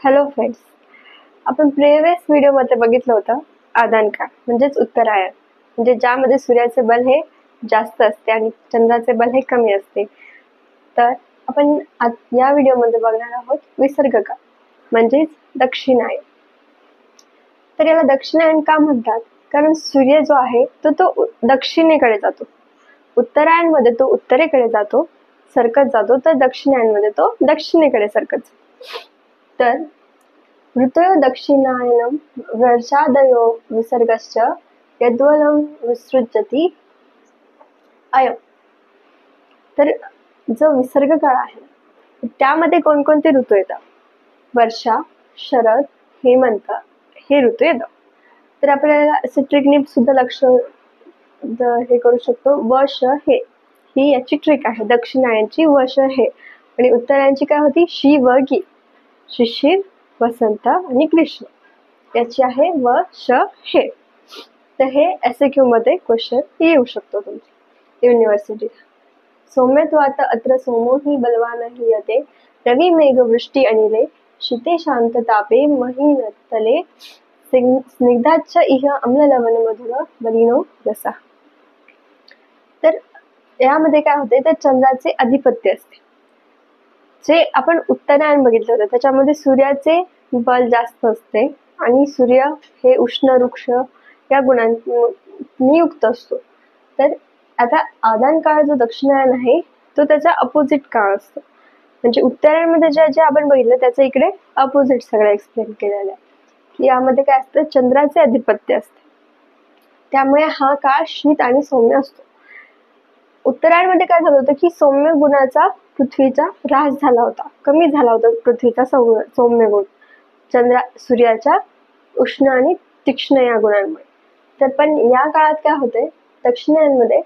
Hello friends, आपण previous व्हिडिओमध्ये बघितलं होतं आदान काळ म्हणजेच उत्तरायण, म्हणजे ज्यामध्ये सूर्याचे बल हे जास्त असते आणि चंद्राचे बल हे कमी असते. तर आपण या व्हिडिओमध्ये बघणार आहोत विसर्ग काळ म्हणजेच दक्षिणायन. तर याला दक्षिणायन का म्हणतात? कारण सूर्य जो आहे तो दक्षिणेकडे जातो. उत्तरायण मध्ये तो उत्तरेकडे जातो, सरकत जातो, तर दक्षिणायन मध्ये तो दक्षिणेकडे सरकत जातो. तर ऋतयो दक्षिणायनम वर्षादयो विसर्गश्च यद्वलं विसृजती अयम. तर जो विसर्ग काळ आहे त्यामध्ये कोणकोणते ऋतू येतात? वर्षा, शरद, हेमंत हे ऋतू येतात. तर आपल्याला असे ट्रिकने सुद्धा लक्ष हे करू शकतो. वर्ष हे ही याची ट्रिक आहे. दक्षिणायनची वर्ष हे आणि उत्तरायणची काय होती? शी व गी, शिशिर, वसंत आणि ग्रीष्म याची आहे व श हे. तर हे SAQ मध्ये क्वेश्चन येऊ शकतो तुमच्या युनिव्हर्सिटीला. सौम्यत्वात अत्र सोमो हि बलवान हि यते रवी मेघ वृष्टी अनिले शीते शांत तापे महिनतले स्निग्धाच्च इह अम्ल लवण मधुर बलिनो रसा. तर यामध्ये काय होते, तर चंद्राचे अधिपत्य असते. जे आपण उत्तरायण बघितलं होतं त्याच्यामध्ये सूर्याचे बल जास्त असते आणि सूर्य हे उष्ण वृक्ष या गुणांनी युक्त असतो. तर आता आदान काळ जो दक्षिणायन आहे तो त्याचा अपोजिट काळ असतो. म्हणजे उत्तरायण मध्ये जे आपण बघितलं त्याचं इकडे अपोजिट सगळं एक्सप्लेन केलेलं आहे की यामध्ये काय असतं, चंद्राचे अधिपत्य असते. त्यामुळे हा काळ शीत आणि सौम्य असतो. उत्तरायण मध्ये काय झालं होतं की सौम्य गुणाचा पृथ्वीचा ऱ्हास झाला होता, कमी झाला होता पृथ्वीचा सौम्य गुण सूर्याच्या उष्ण आणि तीक्ष्ण या गुणांमुळे. तर पण या काळात काय होते, दक्षिणायनमध्ये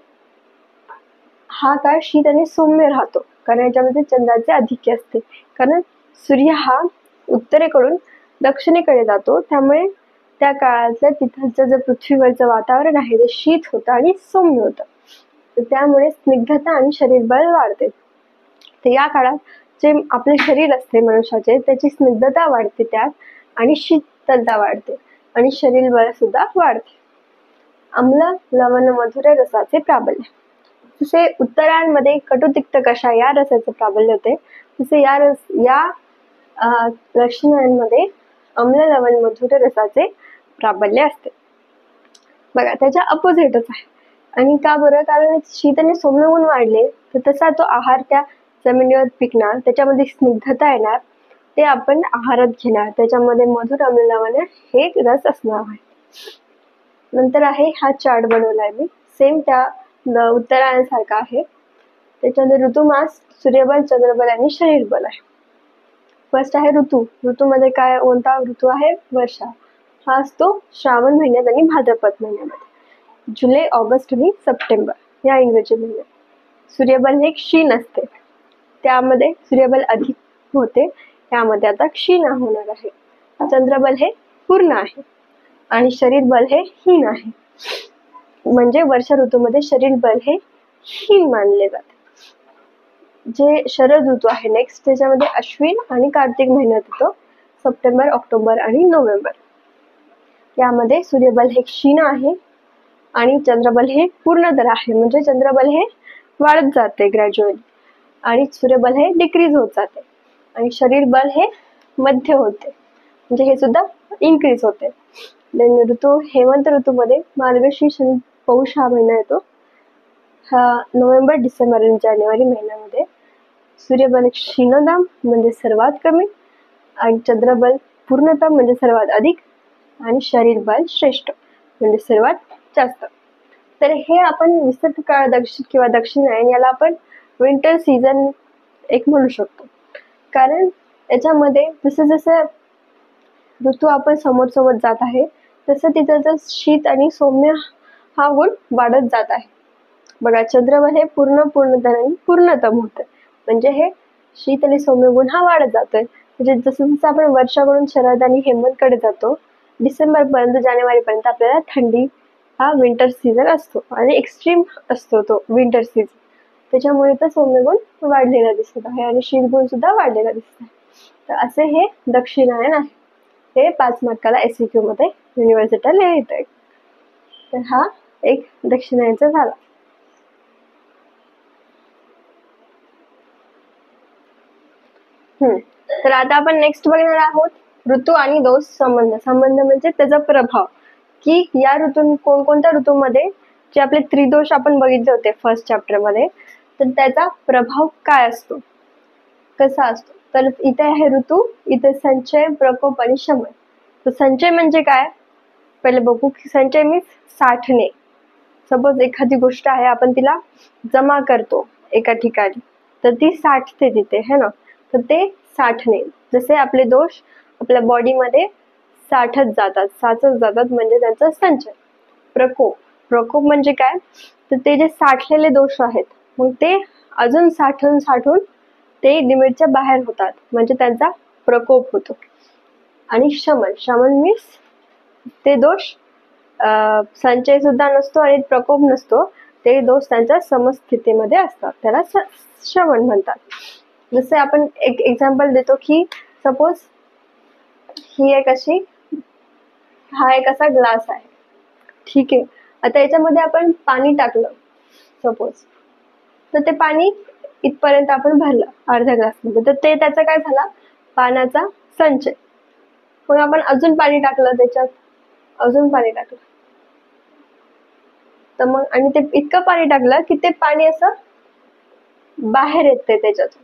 हा काळ शीत आणि सौम्य राहतो कारण याच्यामध्ये चंद्राचे अधिक्य असते. कारण सूर्य हा उत्तरेकडून दक्षिणेकडे जातो, त्यामुळे त्या काळातल्या तिथलचं जे पृथ्वीवरचं वातावरण आहे ते शीत होतं आणि सौम्य होतं. तर त्यामुळे स्निग्धता आणि शरीर बल वाढते. तर या काळात जे आपले शरीर असते मनुष्याचे त्याची स्निग्धता वाढते त्यात आणि शीतलता वाढते आणि शरीर बल सुद्धा वाढते. अम्ल लवण मधुर रसाचे प्राबल्य. जसे उत्तरायण मध्ये कटु तिक्त कषा या रसाचे प्राबल्य होते, तसे या दक्षिणायन मध्ये अम्ल लवण मधुर रसाचे प्राबल्य असते. बघा त्याच्या अपोजिटच आहे. आणि का बरं? कारण शीत आणि सौम्य गुण वाढले तर तसा तो आहार त्या जमिनीवर पिकणार, त्याच्यामध्ये स्निग्धता येणार, ते आपण आहारात घेणार, त्याच्यामध्ये मधुर अम्ल लवण हे रस असणार आहे. नंतर आहे हा चार्ट बनवलाय मी, सेम त्या उत्तरायण सारखा आहे. त्याच्यामध्ये ऋतुमास, सूर्यबल, चंद्रबल आणि शरीर बल आहे. फर्स्ट आहे ऋतूमध्ये काय कोणता ऋतू आहे? वर्षा. हा असतो श्रावण महिन्यात आणि भाद्रपद महिन्यामध्ये. जुलै, ऑगस्ट आणि सप्टेंबर या इंग्रजी महिन्यात. सूर्यबल हे क्षीण असते, त्यामध्ये सूर्यबल अधिक होते, त्यामध्ये आता क्षीण होणार आहे. चंद्रबल हे पूर्ण आहे आणि शरीर बल हे हीन आहे. म्हणजे वर्षा ऋतूमध्ये शरीर बल हे हीन मानले जाते. जे शरद ऋतू आहे नेक्स्ट, त्याच्यामध्ये अश्विन आणि कार्तिक महिन्यात येतो, सप्टेंबर, ऑक्टोबर आणि नोव्हेंबर. यामध्ये सूर्यबल हे क्षीण आहे आणि चंद्रबल हे पूर्णतर आहे. म्हणजे चंद्रबल हे वाढत जाते ग्रॅज्युअली आणि सूर्यबल हे डिक्रीज होत जाते आणि शरीर बल हे मध्य होते, म्हणजे हे सुद्धा इन्क्रीज होते. हेमंत ऋतूमध्ये मार्गशीर्ष आणि पौष हा महिना येतो. हा नोव्हेंबर, डिसेंबर आणि जानेवारी महिन्यामध्ये सूर्यबल क्षीणतम म्हणजे सर्वात कमी आणि चंद्रबल पूर्णतम म्हणजे सर्वात अधिक आणि शरीर बल श्रेष्ठ म्हणजे सर्वात जास्त. तर हे आपण विसर्ग काळ किंवा दक्षिणायन याला आपण विंटर सीझन एक म्हणू शकतो. कारण याच्यामध्ये जसं ऋतू आपण समोर जात आहे तसं तिथं शीत आणि सौम्य हा गुण वाढत जात आहे. बघा चंद्रबल हे पूर्णतम होतं, म्हणजे हे शीत आणि सौम्य गुण हा वाढत जातोय. म्हणजे जसं आपण वर्षाकडून शरद आणि हेमंत कडे जातो, डिसेंबर पर्यंत जानेवारी पर्यंत आपल्याला थंडी हा विंटर सीझन असतो आणि एक्स्ट्रीम असतो तो विंटर सीझन. त्याच्यामुळे तर सौम्य गुण वाढलेला दिसत आहे आणि शीत गुण सुद्धा वाढलेला दिसत आहे. तर असे हे दक्षिणायन आहे. हे 5 मार्काला SEQ मध्ये युनिव्हर्सिटीला लिहिता येईल. तर हा एक दक्षिणायनचा झाला. तर आता आपण नेक्स्ट बघणार आहोत ऋतू आणि दोष संबंध. संबंध म्हणजे त्याचा प्रभाव, की या ऋतू कोणकोणत्या ऋतूमध्ये जे आपले त्रिदोष आपण बघितले होते फर्स्ट चॅप्टर मध्ये, तर त्याचा प्रभाव काय असतो, कसा असतो. तर इथे आहे ऋतू, इथे संचय, प्रकोप आणि शमन. तर संचय म्हणजे काय पहिले बघू. की संचय मीन्स साठणे. सपोज एखादी गोष्ट आहे, आपण तिला जमा करतो एका ठिकाणी, तर ती साठते तिथे, है ना. तर ते साठणे. जसे आपले दोष आपल्या बॉडीमध्ये साठत जातात म्हणजे त्यांचा संचय. प्रकोप, प्रकोप म्हणजे काय, तर ते जे साठलेले दोष आहेत मग ते अजून साठून ते लिमिटच्या बाहेर होतात, म्हणजे त्यांचा प्रकोप होतो. आणि शमन, शमन मीन्स ते दोष संचय सुद्धा नसतो आणि प्रकोप नसतो, ते दोष त्यांच्या समस्थितीमध्ये असतात, त्याला शमन म्हणतात. जसे आपण एक एक्झाम्पल देतो की सपोज ही एक अशी, हा एक असा ग्लास आहे, ठीक आहे. आता याच्यामध्ये आपण पाणी टाकलं सपोज, तर ते पाणी इथपर्यंत आपण भरलं अर्ध्या ग्लासमध्ये, तर ते त्याचा काय झाला, पाण्याचा संचय. मग आपण अजून पाणी टाकलं त्याच्यात, अजून पाणी टाकलं, तर मग आणि ते इतकं पाणी टाकलं की ते पाणी असं बाहेर येते त्याच्यातून.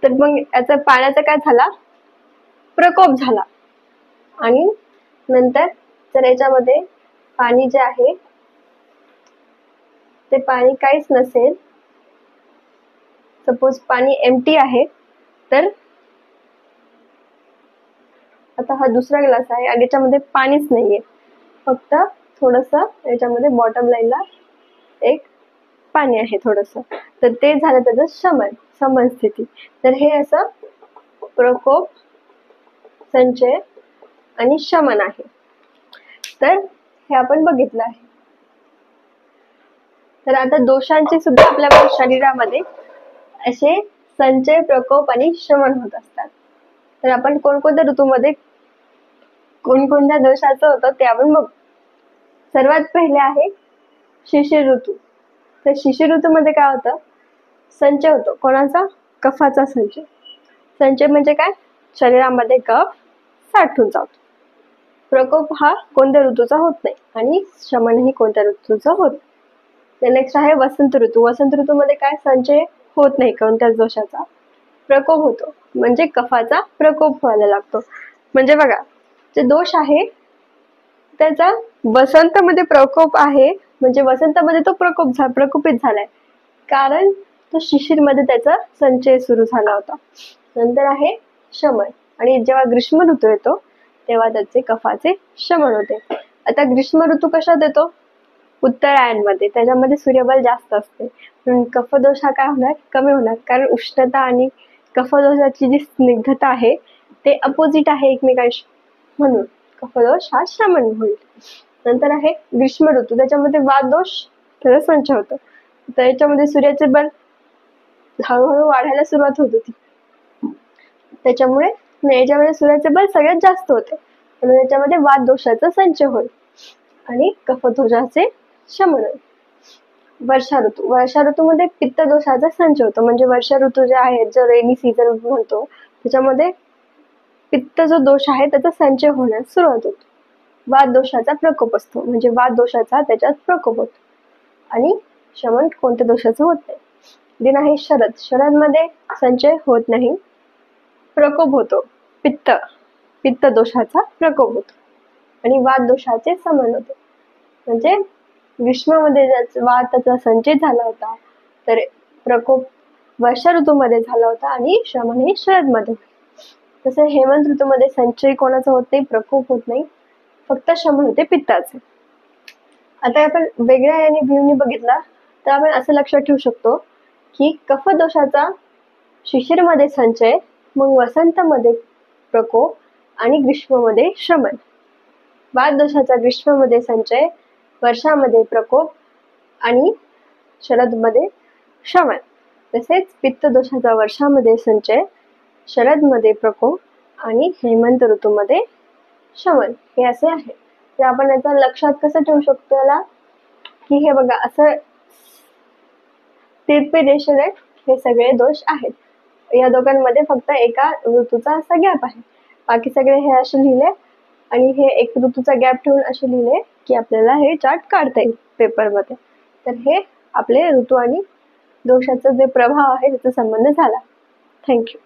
तर मग याचा पाण्याचा काय झाला, प्रकोप झाला. आणि नंतर जर याच्यामध्ये पाणी जे आहे ते पाणी काहीच नसेल, सपोज पाणी एम्प्टी आहे, तर आता हा दुसरा ग्लास आहे आणि याच्यामध्ये पाणीच नाहीये, फक्त थोडस याच्यामध्ये बॉटम लाईनला एक पाणी आहे थोडस, तर ते झालं त्याचं शमन, समन स्थिती. तर हे असं प्रकोप, संचय आणि शमन आहे. तर हे आपण बघितलं आहे. तर आता दोषांचे सुद्धा आपल्या शरीरामध्ये असे संचय, प्रकोप आणि शमन होत असतात. तर आपण कोणकोणत्या ऋतूमध्ये कोणकोणत्या दोषाचं होतं ते आपण बघू. सर्वात पहिले आहे शिशिर ऋतू. तर शिशिर ऋतूमध्ये काय होतं, संचय होतो. कोणाचा, कफाचा संचय. संचय म्हणजे काय, शरीरामध्ये कफ साठून जातो. प्रकोप हा कोणत्या ऋतूचा होत नाही आणि शमनही कोणत्या ऋतूचा होत. नेक्स्ट आहे वसंत ऋतू. वसंत ऋतूमध्ये काय, संचय होत नाही कोणत्याच दोषाचा, प्रकोप होतो, म्हणजे कफाचा प्रकोप व्हायला लागतो. म्हणजे बघा, जे दोष आहे त्याचा वसंत मध्ये प्रकोप आहे, म्हणजे वसंतामध्ये तो प्रकोपित झालाय, कारण तो शिशिर मध्ये त्याचा संचय सुरू झाला होता. नंतर आहे शमन, आणि जेव्हा ग्रीष्म ऋतू येतो तेव्हा त्याचे कफाचे शमन होते. आता ग्रीष्म ऋतू कशात येतो, उत्तरायणमध्ये, त्याच्यामध्ये सूर्यबल जास्त असते, म्हणून कफदोष हा काय होणार, कमी होणार, कारण उष्णता आणि कफदोषाची जी स्निग्धता आहे ते अपोजिट आहे एकमेकांशी, म्हणून कफदोष हा शमन होईल. नंतर आहे ग्रीष्म ऋतू, त्याच्यामध्ये वात दोष त्याचा संचय होतो. तर याच्यामध्ये सूर्याचे बल हळूहळू वाढायला सुरुवात होत होती, त्याच्यामुळे याच्यामध्ये सूर्याचे बल सगळ्यात जास्त होते, म्हणून याच्यामध्ये वात दोषाचा संचय होईल आणि कफदोषाचे शमन होईल. वर्षा ऋतू, वर्षा ऋतूमध्ये पित्त दोषाचा संचय होतो, म्हणजे वर्षा ऋतू जे आहे, जो रेनी सीझन म्हणतो, त्याच्यामध्ये पित्त जो दोष आहे त्याचा संचय होण्यास सुरुवात होतो. वात दोषाचा प्रकोप असतो, म्हणजे वात दोषाचा त्याच्यात प्रकोप होतो, आणि शमन कोणत्या दोषाचं होत नाही. दिन आहे शरद. शरद मध्ये संचय होत नाही, प्रकोप होतो, पित्त दोषाचा प्रकोप होतो आणि वात दोषाचे शमन होते. म्हणजे ग्रीष्मामध्ये वाताचा संचय झाला होता, तर प्रकोप वर्षा ऋतूमध्ये झाला होता आणि शमन हे शरद मध्ये. तसे हेमंत ऋतूमध्ये संचय कोणाचा होत नाही, प्रकोप होत नाही, फक्त शमन होते पित्ताचे. आता आपण वेगळ्या याने व्ह्यूनी बघितला तर आपण असं लक्षात ठेवू शकतो की कफदोषाचा शिशिरमध्ये संचय, मग वसंतमध्ये प्रकोप आणि ग्रीष्ममध्ये शमन. वात दोषाचा ग्रीष्ममध्ये संचय, वर्षामध्ये प्रकोप आणि शरदमध्ये शमन. तसेच पित्त दोषाचा वर्षामध्ये संचय, शरदमध्ये प्रकोप आणि हेमंत ऋतूमध्ये शमन, हे असे आहे. तर आपण याचा लक्षात कसं ठेवू शकतो याला, की हे बघा असं तिरपी रेषेने हे सगळे दोष आहेत. या दोघांमध्ये फक्त एका ऋतूचा असा गॅप आहे, बाकी सगळे हे असे लिहिले आणि हे एक ऋतूचा गॅप ठेवून असे लिहिले की आपल्याला हे चार्ट काढता येईल पेपरमध्ये. तर हे आपले ऋतू आणि दोषाचा जे प्रभाव आहे त्याचा संबंध झाला. थँक्यू.